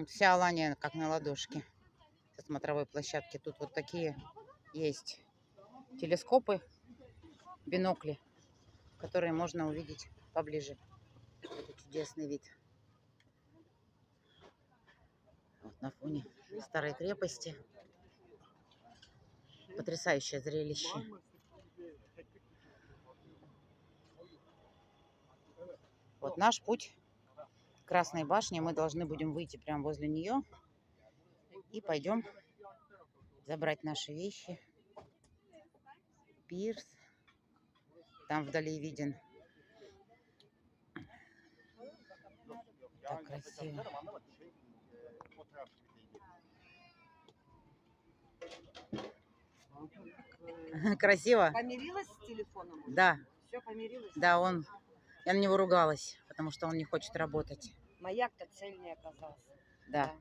Вся Алания как на ладошке со смотровой площадки. Тут вот такие есть телескопы, бинокли, которые можно увидеть поближе. Это чудесный вид. Вот на фоне старой крепости. Потрясающее зрелище. Вот наш путь к Красной башне. Мы должны будем выйти прямо возле нее. И пойдем забрать наши вещи. Пирс. Там вдали виден. Так красиво. Красиво? Помирилась с телефоном? Да. Все помирилась? Да, я на него ругалась, потому что он не хочет работать. Маяк-то цельный оказался. Да.